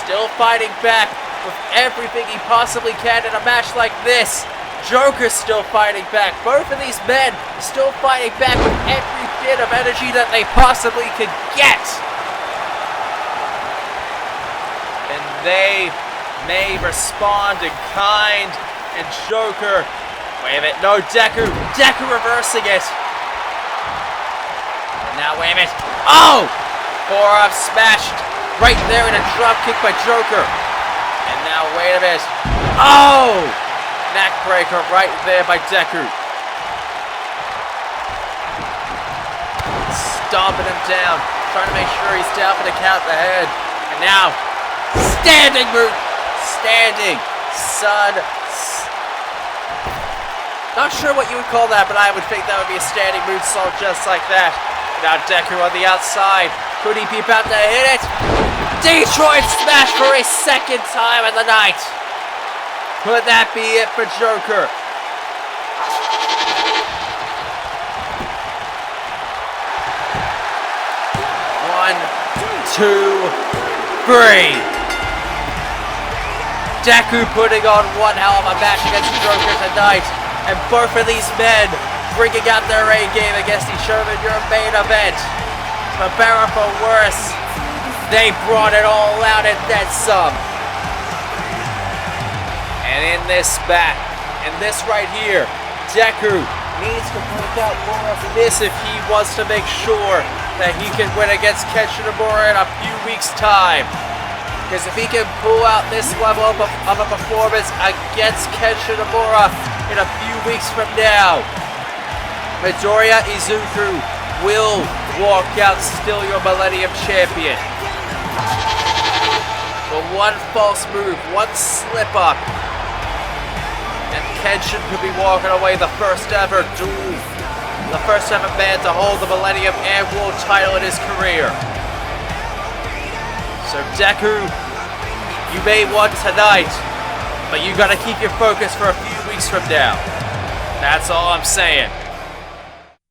Still fighting back with everything he possibly can in a match like this. Joker's still fighting back. Both of these men still fighting back with every bit of energy that they possibly could get. And they may respond in kind. And Joker, wait a minute, no, Deku reversing it. And now, wait a minute, oh! Forearm smashed right there in a drop kick by Joker. And now, wait a minute. Oh! Neckbreaker right there by Deku. Stomping him down. Trying to make sure he's down for the count ahead. And now, standing move. Standing. Sun. Not sure what you would call that, but I would think that would be a standing moonsault just like that. Now Deku on the outside. Could he be about to hit it? Detroit Smash for a second time in the night. Could that be it for Joker? 1, 2, 3. Deku putting on one hell of a match against Joker tonight. And both of these men bringing out their A game against each other in your main event. For better or for worse, they brought it all out and then some. And in this match, and this right here, Deku needs to break out more of this if he wants to make sure that he can win against Kenshin Nomura in a few weeks' time. Because if he can pull out this level of a performance against Kenshin Nomura in a few weeks from now, Midoriya Izuku will walk out still your Millennium Champion. But one false move, one slip up, and Kenshin could be walking away the first ever man to hold the Millennium and World title in his career. So Deku, you may won tonight, but you gotta keep your focus for a few weeks from now. That's all I'm saying.